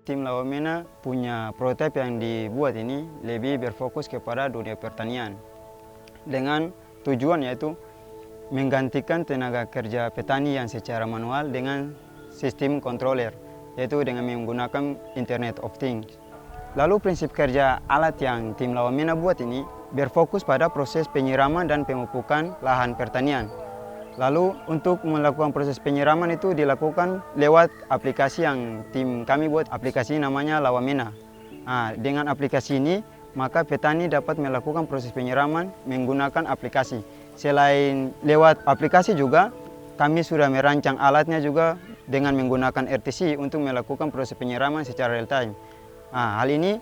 tim Lawamena punya prototipe yang dibuat ini lebih berfokus kepada dunia pertanian dengan tujuan yaitu menggantikan tenaga kerja petani yang secara manual dengan sistem controller, yaitu dengan menggunakan Internet of Things. Lalu prinsip kerja alat yang tim Lawamena buat ini berfokus pada proses penyiraman dan pemupukan lahan pertanian. Lalu untuk melakukan proses penyiraman itu dilakukan lewat aplikasi yang tim kami buat. Aplikasi namanya Lawamena. Nah, dengan aplikasi ini maka petani dapat melakukan proses penyiraman menggunakan aplikasi. Selain lewat aplikasi juga kami sudah merancang alatnya juga dengan menggunakan RTC untuk melakukan proses penyiraman secara real time. Nah, hal ini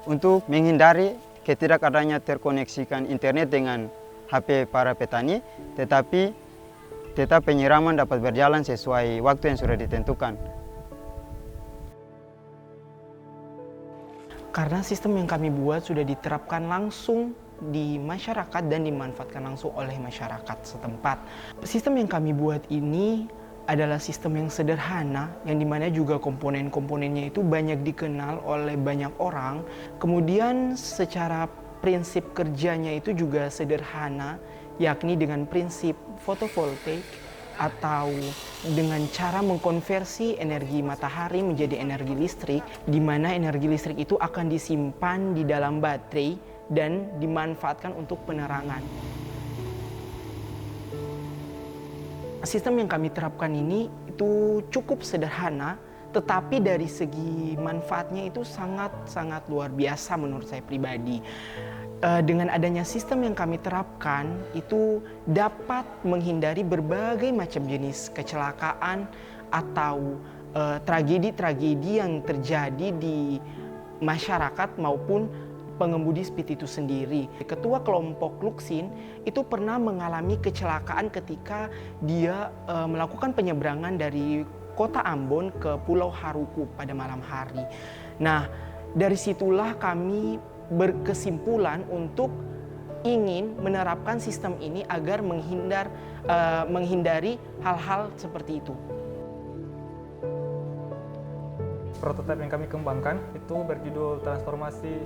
untuk menghindari ketidakadanya terkoneksikan internet dengan HP para petani, tetapi tetap penyiraman dapat berjalan sesuai waktu yang sudah ditentukan. Karena sistem yang kami buat sudah diterapkan langsung di masyarakat dan dimanfaatkan langsung oleh masyarakat setempat. Sistem yang kami buat ini adalah sistem yang sederhana, yang dimana juga komponen-komponennya itu banyak dikenal oleh banyak orang. Kemudian secara prinsip kerjanya itu juga sederhana, yakni dengan prinsip fotovoltaik atau dengan cara mengkonversi energi matahari menjadi energi listrik, di mana energi listrik itu akan disimpan di dalam baterai dan dimanfaatkan untuk penerangan. Sistem yang kami terapkan ini itu cukup sederhana, tetapi dari segi manfaatnya itu sangat luar biasa menurut saya pribadi. Dengan adanya sistem yang kami terapkan itu dapat menghindari berbagai macam jenis kecelakaan atau tragedi-tragedi yang terjadi di masyarakat maupun pengemudi speed itu sendiri. Ketua kelompok Luksin itu pernah mengalami kecelakaan ketika dia melakukan penyeberangan dari kota Ambon ke Pulau Haruku pada malam hari. Nah, dari situlah kami berkesimpulan untuk ingin menerapkan sistem ini agar menghindari hal-hal seperti itu. Prototipe yang kami kembangkan itu berjudul transformasi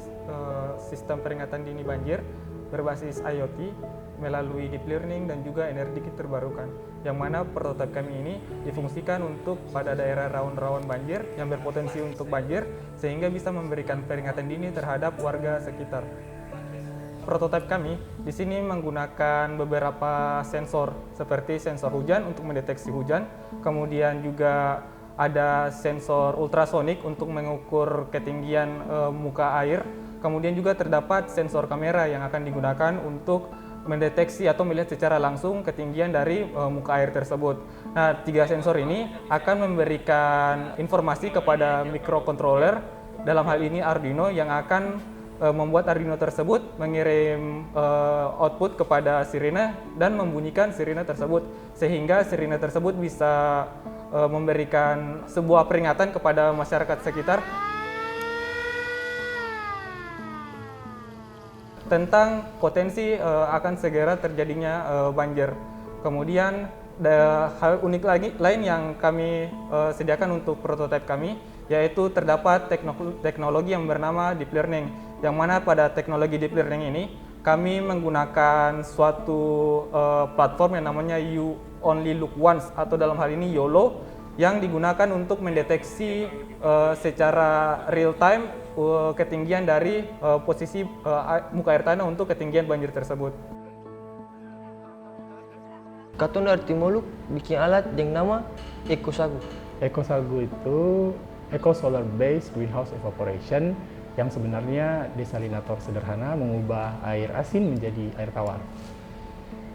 sistem peringatan dini banjir berbasis IoT melalui deep learning dan juga energi terbarukan, yang mana prototipe kami ini difungsikan untuk pada daerah rawan-rawan banjir yang berpotensi untuk banjir sehingga bisa memberikan peringatan dini terhadap warga sekitar. Prototipe kami di sini menggunakan beberapa sensor seperti sensor hujan untuk mendeteksi hujan, kemudian juga ada sensor ultrasonik untuk mengukur ketinggian muka air, kemudian juga terdapat sensor kamera yang akan digunakan untuk mendeteksi atau melihat secara langsung ketinggian dari muka air tersebut. Nah, 3 sensor ini akan memberikan informasi kepada microcontroller, dalam hal ini Arduino, yang akan membuat Arduino tersebut mengirim output kepada sirine dan membunyikan sirine tersebut, sehingga sirine tersebut bisa memberikan sebuah peringatan kepada masyarakat sekitar tentang potensi akan segera terjadinya banjir. Kemudian hal unik lain yang kami sediakan untuk prototipe kami, yaitu terdapat teknologi yang bernama deep learning, yang mana pada teknologi deep learning ini kami menggunakan suatu platform yang namanya You Only Look Once, atau dalam hal ini YOLO, yang digunakan untuk mendeteksi secara real time ketinggian dari posisi muka air tanah untuk ketinggian banjir tersebut. Katong dari Timoluk bikin alat yang nama EcoSagu. EcoSagu itu Eco Solar Based Greenhouse Evaporation, yang sebenarnya desalinator sederhana mengubah air asin menjadi air tawar.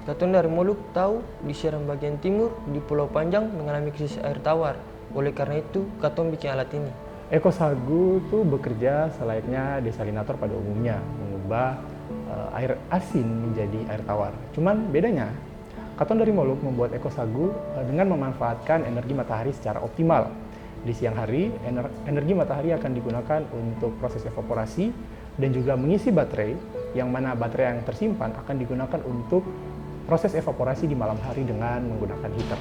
Katong dari Moluk tahu di Seram bagian timur di Pulau Panjang mengalami krisis air tawar. Oleh karena itu, katong bikin alat ini. EcoSagu itu bekerja selayaknya desalinator pada umumnya, mengubah air asin menjadi air tawar. Cuman bedanya, katong dari Moluk membuat EcoSagu dengan memanfaatkan energi matahari secara optimal. Di siang hari, energi matahari akan digunakan untuk proses evaporasi dan juga mengisi baterai, yang mana baterai yang tersimpan akan digunakan untuk proses evaporasi di malam hari dengan menggunakan heater.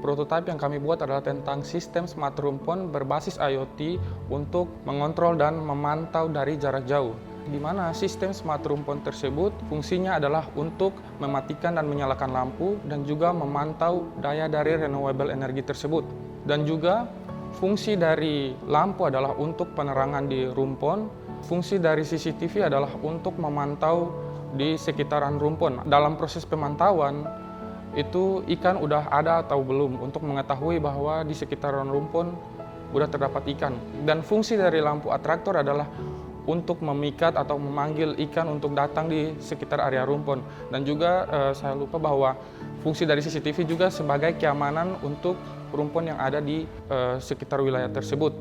Prototipe yang kami buat adalah tentang sistem smart rumpon berbasis IoT untuk mengontrol dan memantau dari jarak jauh. Di mana sistem smart rumpon tersebut fungsinya adalah untuk mematikan dan menyalakan lampu dan juga memantau daya dari renewable energy tersebut. Dan juga fungsi dari lampu adalah untuk penerangan di rumpon, fungsi dari CCTV adalah untuk memantau di sekitaran rumpon. Dalam proses pemantauan, itu ikan udah ada atau belum untuk mengetahui bahwa di sekitaran rumpon udah terdapat ikan. Dan fungsi dari lampu atraktor adalah untuk memikat atau memanggil ikan untuk datang di sekitar area rumpon. Dan juga saya lupa bahwa fungsi dari CCTV juga sebagai keamanan untuk rumpon yang ada di sekitar wilayah tersebut.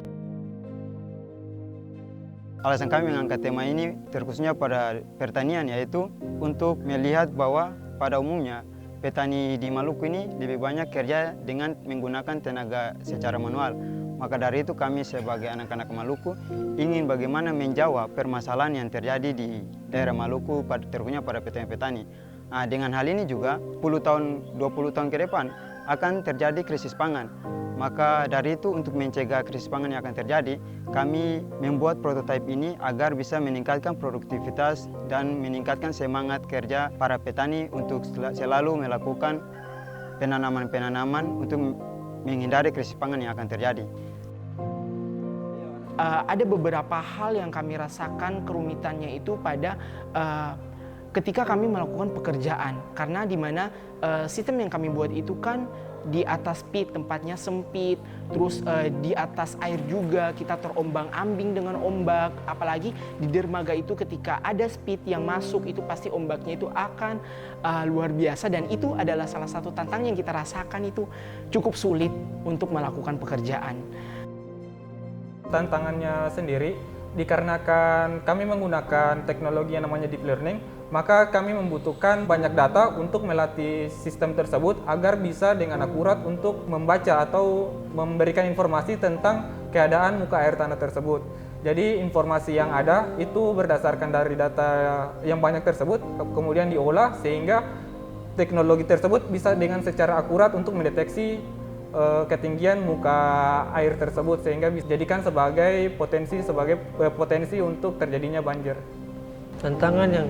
Alasan kami mengangkat tema ini terkhususnya pada pertanian, yaitu untuk melihat bahwa pada umumnya petani di Maluku ini lebih banyak kerja dengan menggunakan tenaga secara manual. Maka dari itu kami sebagai anak-anak Maluku ingin bagaimana menjawab permasalahan yang terjadi di daerah Maluku terkhususnya pada petani-petani. Nah, dengan hal ini juga 20 tahun ke depan akan terjadi krisis pangan. Maka dari itu untuk mencegah krisis pangan yang akan terjadi, kami membuat prototipe ini agar bisa meningkatkan produktivitas dan meningkatkan semangat kerja para petani untuk selalu melakukan penanaman-penanaman untuk menghindari krisis pangan yang akan terjadi. Ada beberapa hal yang kami rasakan kerumitannya itu pada ketika kami melakukan pekerjaan, karena di mana sistem yang kami buat itu kan di atas pit, tempatnya sempit, terus di atas air juga kita terombang-ambing dengan ombak, apalagi di dermaga itu ketika ada speed yang masuk itu pasti ombaknya itu akan luar biasa, dan itu adalah salah satu tantangan yang kita rasakan, itu cukup sulit untuk melakukan pekerjaan. Tantangannya sendiri dikarenakan kami menggunakan teknologi yang namanya deep learning, maka kami membutuhkan banyak data untuk melatih sistem tersebut agar bisa dengan akurat untuk membaca atau memberikan informasi tentang keadaan muka air tanah tersebut. Jadi informasi yang ada itu berdasarkan dari data yang banyak tersebut kemudian diolah sehingga teknologi tersebut bisa dengan secara akurat untuk mendeteksi ketinggian muka air tersebut sehingga bisa dijadikan sebagai potensi untuk terjadinya banjir. Tantangan yang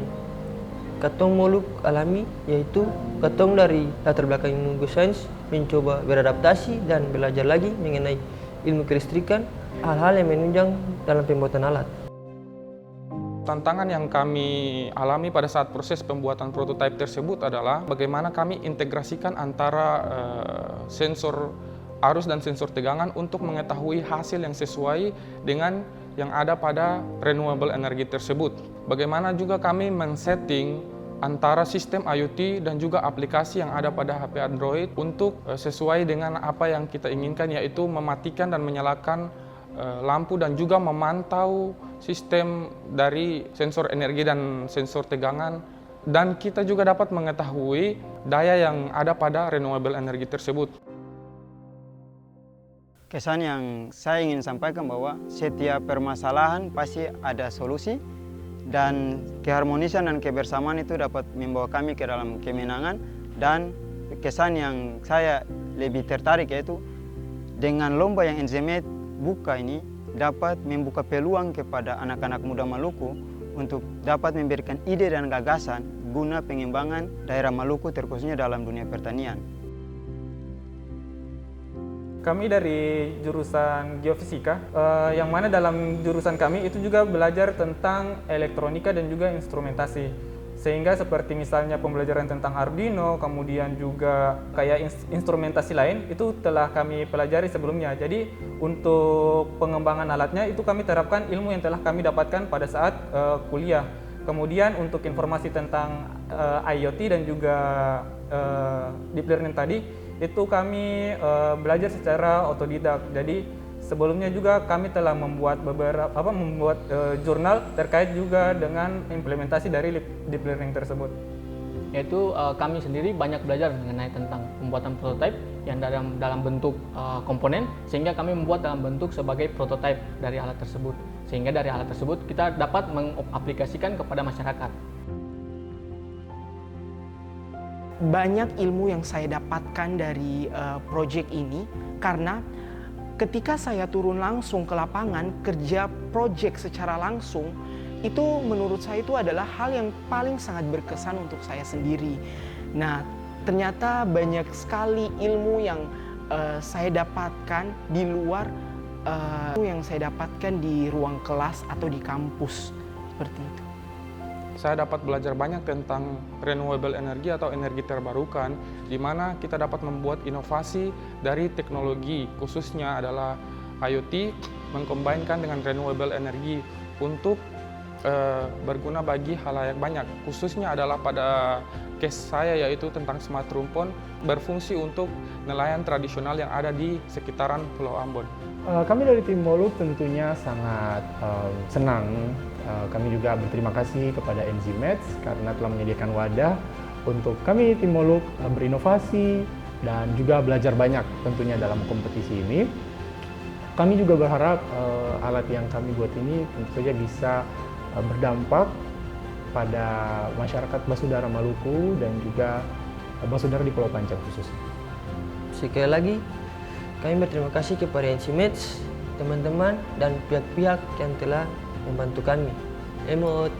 katong Moluk alami yaitu katong dari latar belakang ilmu sains mencoba beradaptasi dan belajar lagi mengenai ilmu kelistrikan, hal-hal yang menunjang dalam pembuatan alat. Tantangan yang kami alami pada saat proses pembuatan prototipe tersebut adalah bagaimana kami integrasikan antara sensor arus dan sensor tegangan untuk mengetahui hasil yang sesuai dengan yang ada pada renewable energy tersebut. Bagaimana juga kami men-setting antara sistem IoT dan juga aplikasi yang ada pada HP Android untuk sesuai dengan apa yang kita inginkan, yaitu mematikan dan menyalakan lampu dan juga memantau sistem dari sensor energi dan sensor tegangan, dan kita juga dapat mengetahui daya yang ada pada renewable energy tersebut. Kesan yang saya ingin sampaikan bahwa setiap permasalahan pasti ada solusi, dan keharmonisan dan kebersamaan itu dapat membawa kami ke dalam kemenangan. Dan kesan yang saya lebih tertarik yaitu dengan lomba yang NZMed buka ini dapat membuka peluang kepada anak-anak muda Maluku untuk dapat memberikan ide dan gagasan guna pengembangan daerah Maluku terkhususnya dalam dunia pertanian. Kami dari jurusan geofisika, yang mana dalam jurusan kami itu juga belajar tentang elektronika dan juga instrumentasi. Sehingga seperti misalnya pembelajaran tentang Arduino, kemudian juga kayak instrumentasi lain, itu telah kami pelajari sebelumnya. Jadi untuk pengembangan alatnya itu kami terapkan ilmu yang telah kami dapatkan pada saat kuliah. Kemudian untuk informasi tentang IoT dan juga deep learning tadi, itu kami belajar secara otodidak. Jadi sebelumnya juga kami telah membuat jurnal terkait juga dengan implementasi dari deep learning tersebut. Yaitu kami sendiri banyak belajar mengenai tentang pembuatan prototipe yang dalam bentuk komponen, sehingga kami membuat dalam bentuk sebagai prototipe dari alat tersebut. Sehingga dari alat tersebut kita dapat mengaplikasikan kepada masyarakat. banyak ilmu yang saya dapatkan dari proyek ini, karena ketika saya turun langsung ke lapangan kerja proyek secara langsung, itu menurut saya itu adalah hal yang paling sangat berkesan untuk saya sendiri. Nah, ternyata banyak sekali ilmu yang saya dapatkan di luar yang saya dapatkan di ruang kelas atau di kampus, seperti itu. Saya dapat belajar banyak tentang renewable energy atau energi terbarukan, di mana kita dapat membuat inovasi dari teknologi, khususnya adalah IoT, mengkombinkan dengan renewable energy untuk berguna bagi halayak banyak. Khususnya adalah pada case saya, yaitu tentang smart room pond, berfungsi untuk nelayan tradisional yang ada di sekitaran Pulau Ambon. Kami dari tim Moluk tentunya sangat senang. Kami juga berterima kasih kepada Enzymeds karena telah menyediakan wadah untuk kami tim Moluk berinovasi dan juga belajar banyak tentunya dalam kompetisi ini. Kami juga berharap alat yang kami buat ini tentu saja bisa berdampak pada masyarakat Basudara Maluku dan juga Basudara di Pulau Panjang khususnya. Sekali lagi, kami berterima kasih kepada Enzymeds, teman-teman, dan pihak-pihak yang telah membantu kami. Emot!